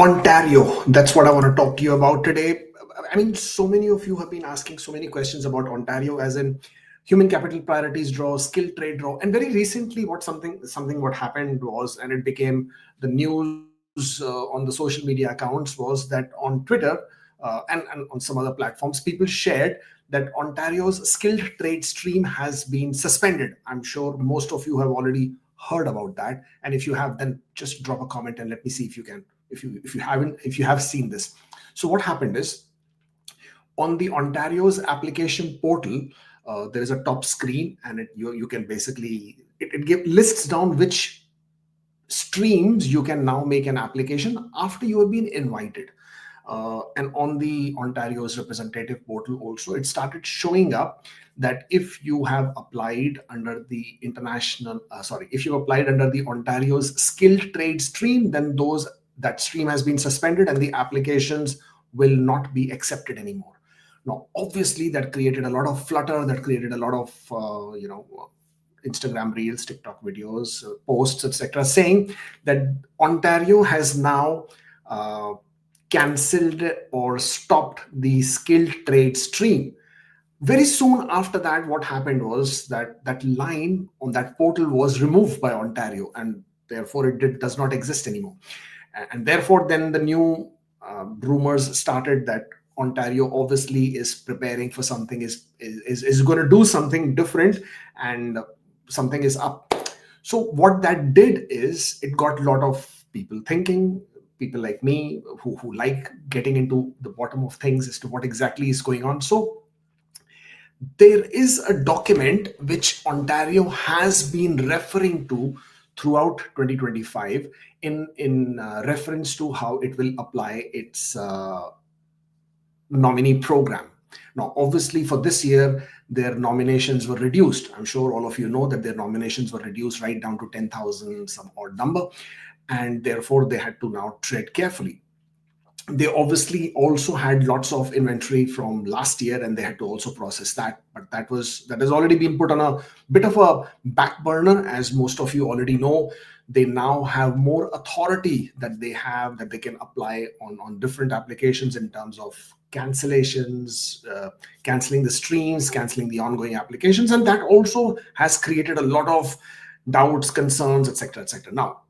Ontario, that's what I want to talk to you about today. I mean, so many of you have been asking so many questions about Ontario, as in human capital priorities draw, skilled trade draw, and very recently, what happened was, and it became the news on the social media accounts, was that on Twitter and on some other platforms, people shared that Ontario's skilled trade stream has been suspended. I'm sure most of you have already heard about that, and if you have, then just drop a comment and let me see if you can, if you have seen this. So what happened is, on the Ontario's application portal, there is a top screen, and you can basically lists down which streams you can now make an application after you have been invited. And on the Ontario's representative portal also, it started showing up that if you have applied under the if you applied under the Ontario's skilled trade stream, then that stream has been suspended and the applications will not be accepted anymore. Now, obviously, that created a lot of flutter, that created a lot of, Instagram reels, TikTok videos, posts, etc., saying that Ontario has now cancelled or stopped the skilled trade stream. Very soon after that, what happened was that line on that portal was removed by Ontario, and therefore does not exist anymore. And therefore, then the new rumors started that Ontario obviously is preparing for something, is going to do something different, and something is up. So what that did is it got a lot of people thinking, people like me who like getting into the bottom of things as to what exactly is going on. So there is a document which Ontario has been referring to throughout 2025 in reference to how it will apply its nominee program. Now, obviously, for this year, their nominations were reduced. I'm sure all of you know that their nominations were reduced right down to 10,000, some odd number, and therefore they had to now tread carefully. They obviously also had lots of inventory from last year, and they had to also process that. But that has already been put on a bit of a back burner, as most of you already know. They now have more authority that they can apply on different applications in terms of cancellations, canceling the streams, canceling the ongoing applications, and that also has created a lot of doubts, concerns, etc., etc. Now,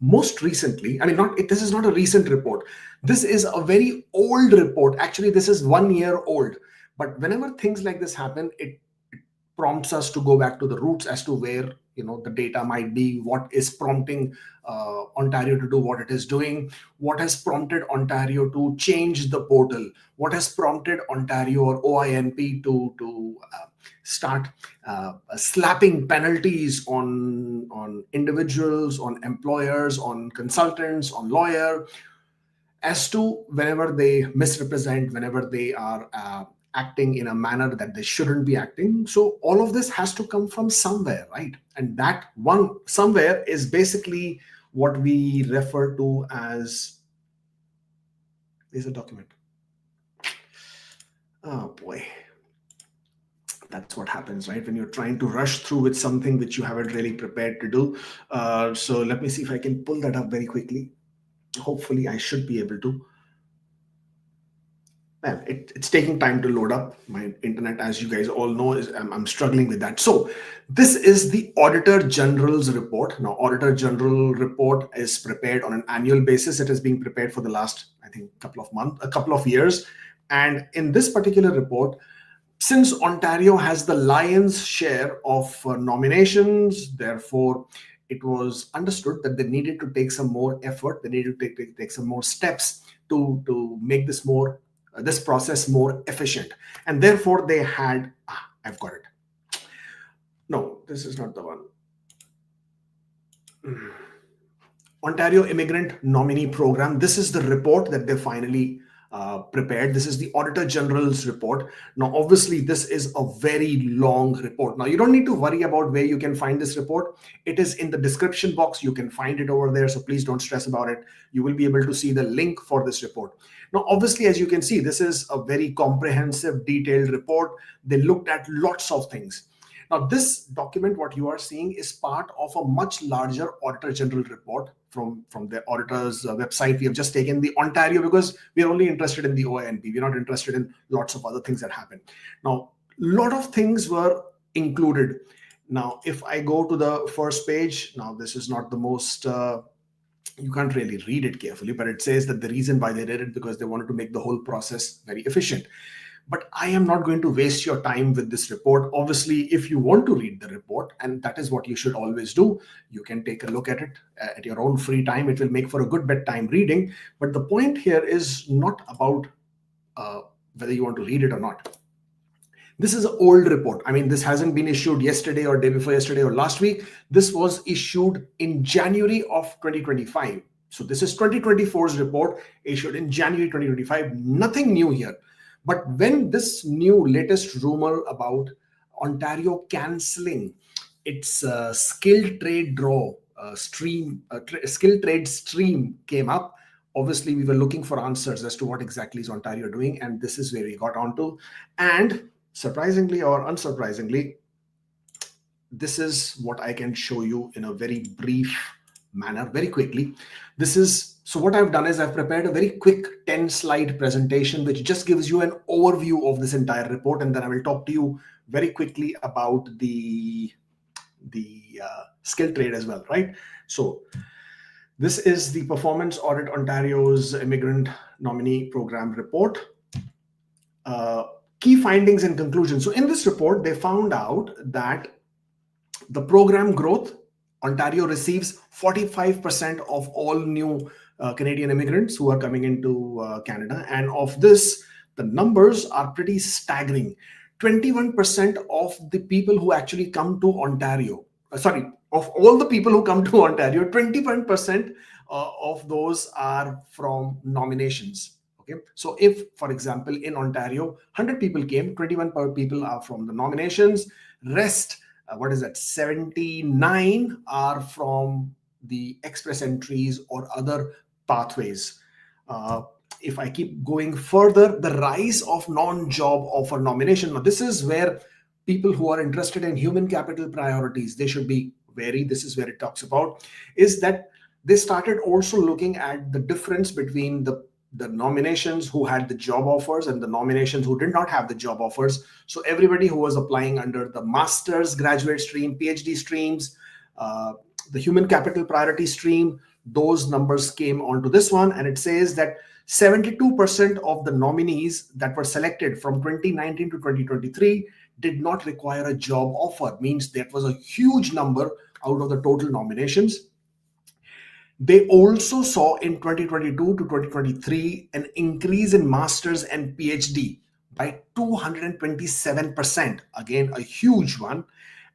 most recently, I mean, this is not a recent report. This is a very old report. Actually, this is 1 year old. But whenever things like this happen, it prompts us to go back to the roots as to where the data might be, what is prompting Ontario to do what it is doing, what has prompted Ontario to change the portal, what has prompted Ontario or OINP to start slapping penalties on individuals, on employers, on consultants, on lawyer, as to whenever they misrepresent, whenever they are acting in a manner that they shouldn't be acting. So all of this has to come from somewhere, right? And that one somewhere is basically what we refer to as, is a document. Oh boy. That's what happens, right? When you're trying to rush through with something which you haven't really prepared to do. So let me see if I can pull that up very quickly. Hopefully I should be able to. Well, it's taking time to load up. My internet, as you guys all know, I'm struggling with that. So this is the Auditor General's report. Now, Auditor General report is prepared on an annual basis. It is being prepared for the last, I think, a couple of years. And in this particular report, since Ontario has the lion's share of nominations, therefore, it was understood that they needed to take some more effort. They needed to take some more steps to make this process more efficient. And therefore, they had, I've got it. No, this is not the one. Ontario Immigrant Nominee Program. This is the report that they finally prepared. This is the Auditor General's report. Now, obviously, this is a very long report. Now, you don't need to worry about where you can find this report. It is in the description box. You can find it over there. So please don't stress about it. You will be able to see the link for this report. Now, obviously, as you can see, this is a very comprehensive, detailed report. They looked at lots of things. Now, this document, what you are seeing, is part of a much larger Auditor General report from the auditor's website. We have just taken the Ontario because we are only interested in the OINP. We're not interested in lots of other things that happen. Now, a lot of things were included. Now, if I go to the first page, now this is not the most, you can't really read it carefully, but it says that the reason why they did it because they wanted to make the whole process very efficient. But I am not going to waste your time with this report. Obviously, if you want to read the report, and that is what you should always do, you can take a look at it at your own free time. It will make for a good bedtime reading. But the point here is not about whether you want to read it or not. This is an old report. I mean, this hasn't been issued yesterday or day before yesterday or last week. This was issued in January of 2025. So this is 2024's report issued in January 2025. Nothing new here. But when this new latest rumor about Ontario cancelling its skilled trade skilled trade stream came up, obviously we were looking for answers as to what exactly is Ontario doing, and this is where we got onto. And surprisingly or unsurprisingly, this is what I can show you in a very brief manner, very quickly. So what I've done is I've prepared a very quick 10-slide presentation, which just gives you an overview of this entire report. And then I will talk to you very quickly about the skill trade as well, right? So this is the Performance Audit Ontario's Immigrant Nominee Program report. Key findings and conclusions. So in this report, they found out that the program growth, Ontario receives 45% of all new Canadian immigrants who are coming into Canada. And of this, the numbers are pretty staggering. 21% of the people who actually come to Ontario, of all the people who come to Ontario, 21% of those are from nominations. Okay, so if, for example, in Ontario, 100 people came, 21 people are from the nominations. Rest, 79 are from the express entries or other pathways. If I keep going further, the rise of non-job offer nomination. Now, this is where people who are interested in human capital priorities, they should be wary. This is where it talks about, is that they started also looking at the difference between the nominations who had the job offers and the nominations who did not have the job offers. So everybody who was applying under the master's graduate stream, PhD streams, the human capital priority stream, those numbers came onto this one. And it says that 72% of the nominees that were selected from 2019 to 2023 did not require a job offer. Means that was a huge number out of the total nominations. They also saw in 2022 to 2023 an increase in masters and PhD by 227%. Again, a huge one.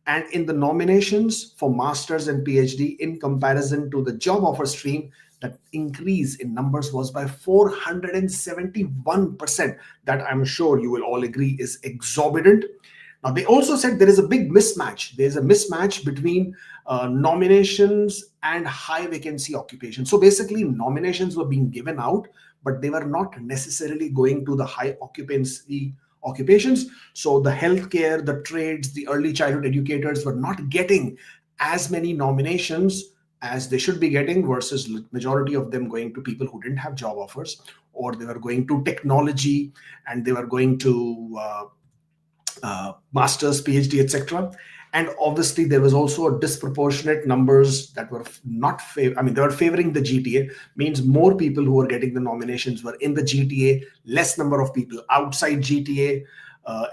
And in the nominations for masters and PhD in comparison to the job offer stream, that increase in numbers was by 471%. That I'm sure you will all agree is exorbitant. Now, they also said there is a big mismatch. There's a mismatch between nominations and high vacancy occupations. So basically, nominations were being given out, but they were not necessarily going to the high occupancy occupations. So the healthcare, the trades, the early childhood educators were not getting as many nominations as they should be getting, versus majority of them going to people who didn't have job offers, or they were going to technology and they were going to masters, PhD, etc. And obviously, there was also a disproportionate numbers that were not they were favoring the GTA. Means more people who were getting the nominations were in the GTA, less number of people outside GTA.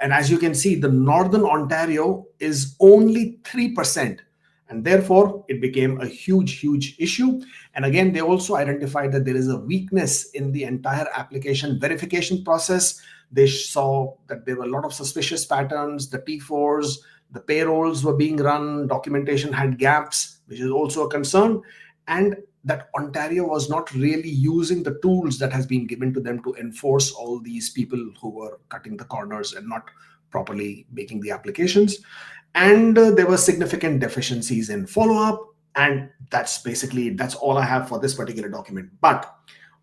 And as you can see, the Northern Ontario is only 3%. And therefore, it became a huge issue. And again, they also identified that there is a weakness in the entire application verification process. They saw that there were a lot of suspicious patterns, the T4s, the payrolls were being run, documentation had gaps, which is also a concern, and that Ontario was not really using the tools that has been given to them to enforce all these people who were cutting the corners and not properly making the applications. And there were significant deficiencies in follow-up. And that's all I have for this particular document. But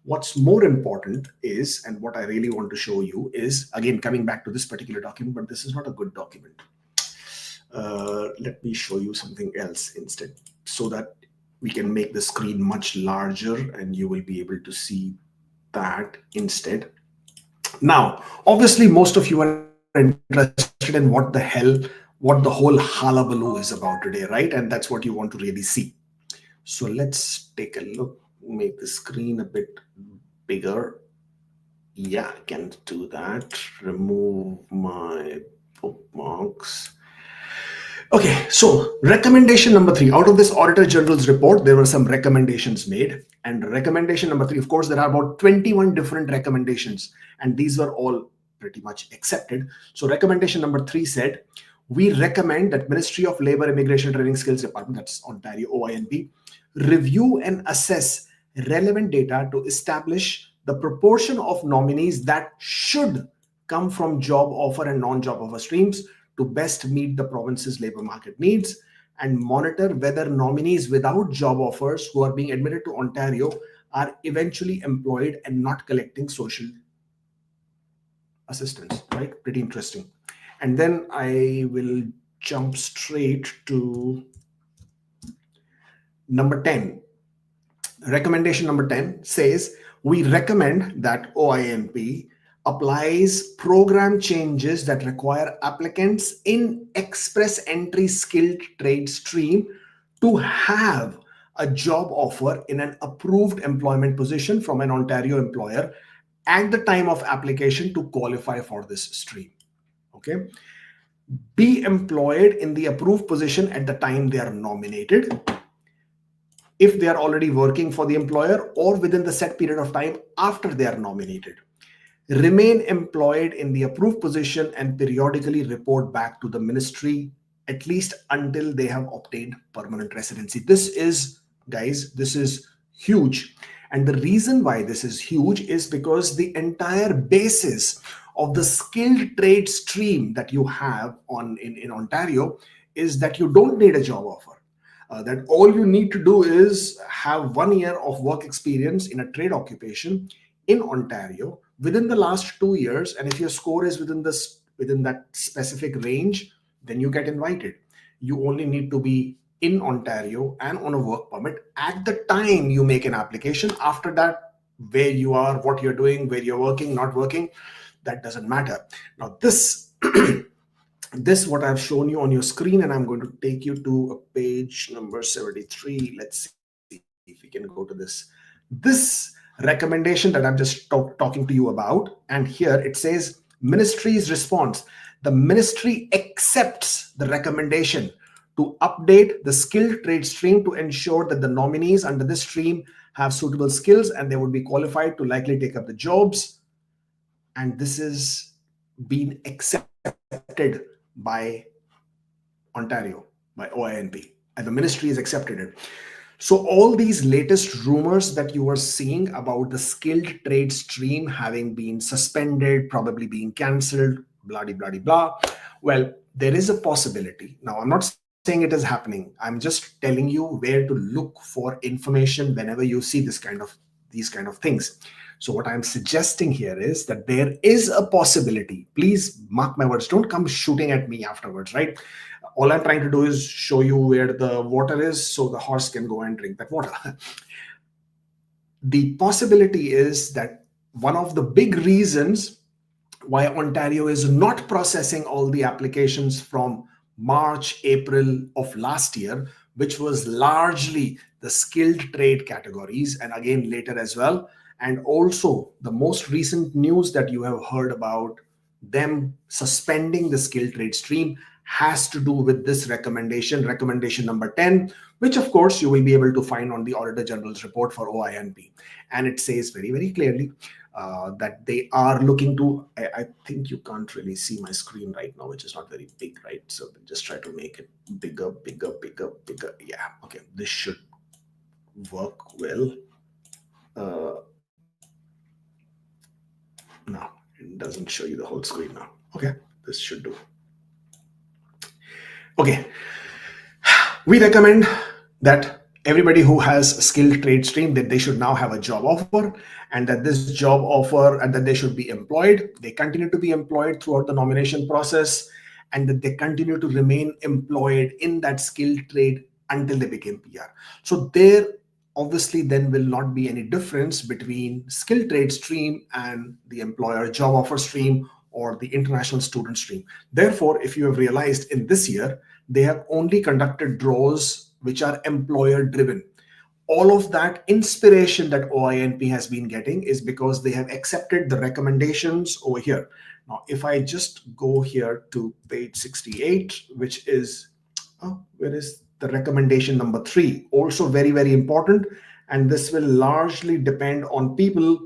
what's more important is, and what I really want to show you is, again, coming back to this particular document, but this is not a good document. Let me show you something else instead so that we can make the screen much larger and you will be able to see that instead. Now, obviously, most of you are interested in what the whole hullabaloo is about today, right? And that's what you want to really see. So let's take a look, make the screen a bit bigger. Yeah, I can do that. Remove my bookmarks. Okay, so recommendation number 3. Out of this Auditor General's report, there were some recommendations made. And recommendation number 3, of course, there are about 21 different recommendations, and these were all pretty much accepted. So recommendation number 3 said, we recommend that Ministry of Labour Immigration Training Skills Department, that's Ontario OINP, review and assess relevant data to establish the proportion of nominees that should come from job offer and non-job offer streams to best meet the province's labor market needs, and monitor whether nominees without job offers who are being admitted to Ontario are eventually employed and not collecting social assistance, right? Pretty interesting. And then I will jump straight to number 10. Recommendation number 10 says, we recommend that OINP applies program changes that require applicants in express entry skilled trade stream to have a job offer in an approved employment position from an Ontario employer at the time of application to qualify for this stream. Okay. Be employed in the approved position at the time they are nominated, if they are already working for the employer, or within the set period of time after they are nominated. Remain employed in the approved position and periodically report back to the ministry at least until they have obtained permanent residency. This is, guys, this is huge. And the reason why this is huge is because the entire basis of the skilled trade stream that you have in Ontario is that you don't need a job offer. That all you need to do is have 1 year of work experience in a trade occupation in Ontario within the last 2 years, and if your score is within that specific range, then you get invited. You only need to be in Ontario and on a work permit at the time you make an application. After that, where you are, what you're doing, where you're working, not working, that doesn't matter. Now this this what I've shown you on your screen, and I'm going to take you to a page number 73. Let's see if we can go to this recommendation that I'm just talking to you about. And here it says ministry's response. The ministry accepts the recommendation to update the skilled trade stream to ensure that the nominees under this stream have suitable skills and they would be qualified to likely take up the jobs. And this is being accepted by Ontario, by OINP, and the ministry has accepted it. So all these latest rumors that you are seeing about the skilled trade stream having been suspended, probably being cancelled, blah, blah, blah, blah. Well, there is a possibility. Now, I'm not saying it is happening. I'm just telling you where to look for information whenever you see these kind of things. So what I'm suggesting here is that there is a possibility. Please mark my words. Don't come shooting at me afterwards, right? All I'm trying to do is show you where the water is so the horse can go and drink that water. The possibility is that one of the big reasons why Ontario is not processing all the applications from March, April of last year, which was largely the skilled trade categories, and again later as well, and also the most recent news that you have heard about them suspending the skilled trade stream has to do with this recommendation number 10, which of course you will be able to find on the Auditor General's report for OINP. And it says very, very clearly that they are looking to, I think you can't really see my screen right now, which is not very big, right? So just try to make it bigger, bigger, bigger, bigger. Yeah, okay, this should work well. No, it doesn't show you the whole screen now. Okay, this should do. Okay, we recommend that everybody who has a skilled trade stream, that they should now have a job offer, and that this job offer, and that they should be employed. They continue to be employed throughout the nomination process, and that they continue to remain employed in that skilled trade until they became PR. So there obviously then will not be any difference between skilled trade stream and the employer job offer stream or the international student stream. Therefore, if you have realized in this year, they have only conducted draws which are employer driven. All of that inspiration that OINP has been getting is because they have accepted the recommendations over here. Now, if I just go here to page 68, which is, where is the recommendation number 3? Also very, very important. And this will largely depend on people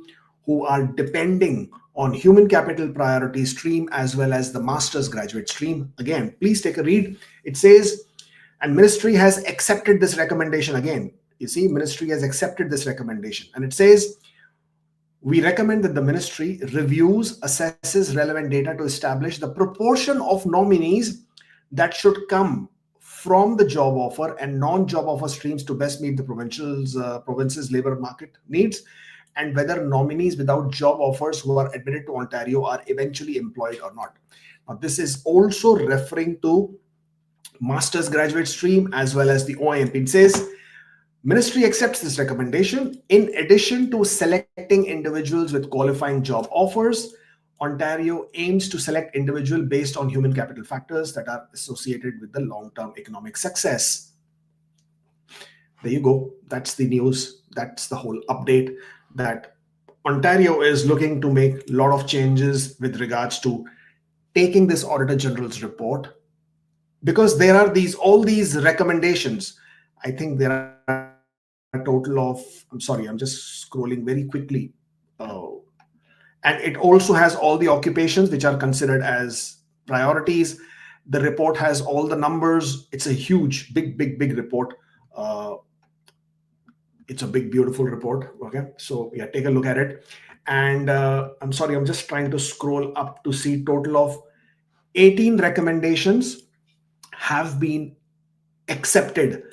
who are depending on human capital priority stream as well as the master's graduate stream. Again, please take a read. It says, and ministry has accepted this recommendation again. You see, ministry has accepted this recommendation. And it says, we recommend that the ministry reviews, assesses relevant data to establish the proportion of nominees that should come from the job offer and non-job offer streams to best meet the province's labor market needs, and whether nominees without job offers who are admitted to Ontario are eventually employed or not. Now, this is also referring to master's graduate stream as well as the OINP. It says, ministry accepts this recommendation. In addition to selecting individuals with qualifying job offers, Ontario aims to select individuals based on human capital factors that are associated with the long-term economic success. There you go. That's the news. That's the whole update, that Ontario is looking to make a lot of changes with regards to taking this Auditor General's report, because there are all these recommendations. I think there are a total of, I'm sorry, I'm just scrolling very quickly. And it also has all the occupations which are considered as priorities. The report has all the numbers. It's a huge, big report. It's a big, beautiful report. Okay, so yeah, take a look at it. And I'm sorry, I'm just trying to scroll up to see total of 18 recommendations have been accepted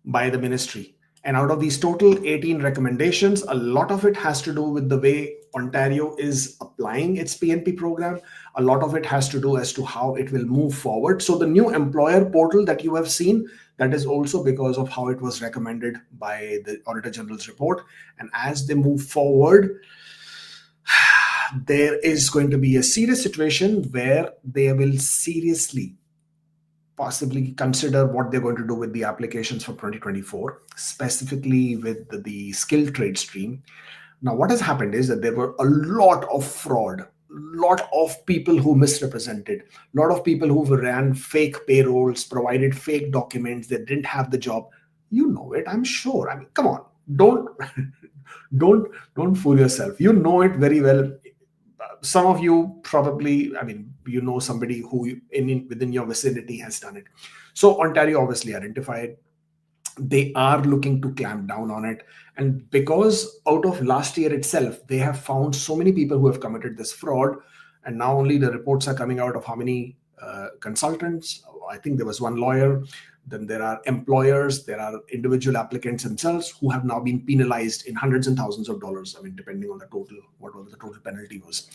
by the ministry. And out of these total 18 recommendations, a lot of it has to do with the way Ontario is applying its PNP program. A lot of it has to do as to how it will move forward. So the new employer portal that you have seen, that is also because of how it was recommended by the Auditor General's report. And as they move forward, there is going to be a serious situation where they will seriously possibly consider what they're going to do with the applications for 2024, specifically with the skilled trade stream. Now, what has happened is that there were a lot of fraud, lot of people who misrepresented, a lot of people who ran fake payrolls, provided fake documents, they didn't have the job. You know it, I'm sure. I mean, come on, don't fool yourself. You know it very well. Some of you probably, I mean, you know somebody who within your vicinity has done it. So Ontario obviously identified. They are looking to clamp down on it. And because out of last year itself, they have found so many people who have committed this fraud. And now only the reports are coming out of how many consultants. I think there was one lawyer. Then there are employers, there are individual applicants themselves who have now been penalized in hundreds and thousands of dollars. I mean, depending on the total, whatever the total penalty was.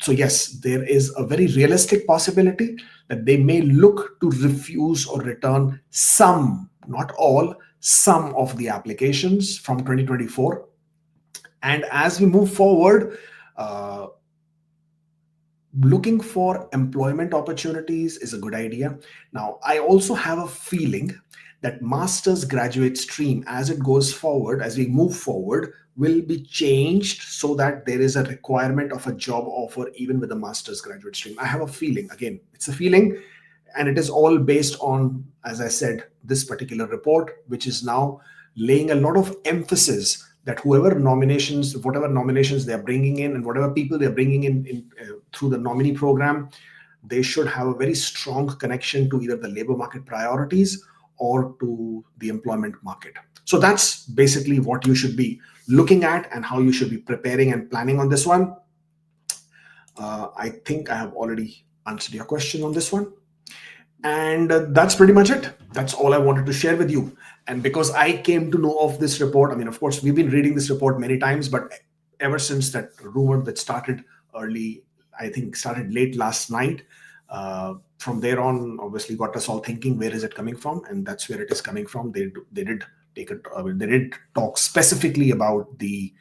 So yes, there is a very realistic possibility that they may look to refuse or return some, not all, some of the applications from 2024. And as we move forward, looking for employment opportunities is a good idea. Now, I also have a feeling that master's graduate stream, as it goes forward, as we move forward, will be changed so that there is a requirement of a job offer even with a master's graduate stream. I have a feeling, again, it's a feeling, and it is all based on, as I said, this particular report, which is now laying a lot of emphasis that whatever nominations they're bringing in and whatever people they're bringing in through the nominee program, they should have a very strong connection to either the labor market priorities or to the employment market. So that's basically what you should be looking at and how you should be preparing and planning on this one. I think I have already answered your question on this one. And that's pretty much it. That's all I wanted to share with you. And because I came to know of this report, I mean, of course, we've been reading this report many times, but ever since that rumor that started early, I think started late last night, From there on, obviously got us all thinking, where is it coming from? And that's where it is coming from. They did take it. They did talk specifically about the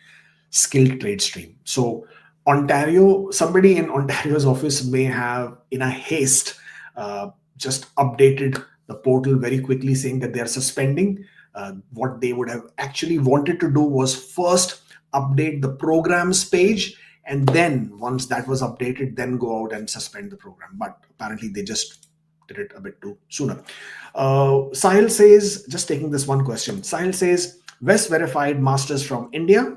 skilled trade stream. So Ontario, somebody in Ontario's office may have, in a haste, just updated the portal very quickly, saying that they are suspending. What they would have actually wanted to do was first update the programs page, and then once that was updated, then go out and suspend the program. But apparently they just did it a bit too sooner. Sahil says, just taking this one question, Sahil says, West verified masters from India,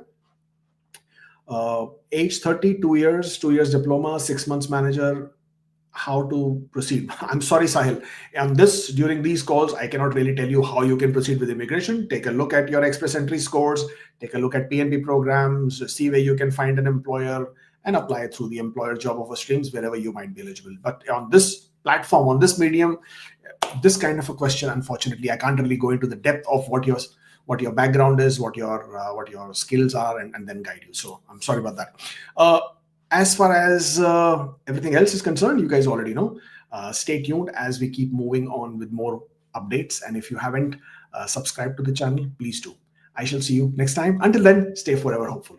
age 30, 2 years, 2 years diploma, 6 months manager. How to proceed? I'm sorry, Sahil. And during these calls, I cannot really tell you how you can proceed with immigration. Take a look at your express entry scores, take a look at PNP programs, see where you can find an employer and apply through the employer job offer streams wherever you might be eligible. But on this platform, on this medium, this kind of a question, unfortunately, I can't really go into the depth of what your background is, what your skills are, and then guide you. So I'm sorry about that. As far as everything else is concerned, you guys already know. Stay tuned as we keep moving on with more updates. And if you haven't subscribed to the channel, please do. I shall see you next time. Until then, stay forever hopeful.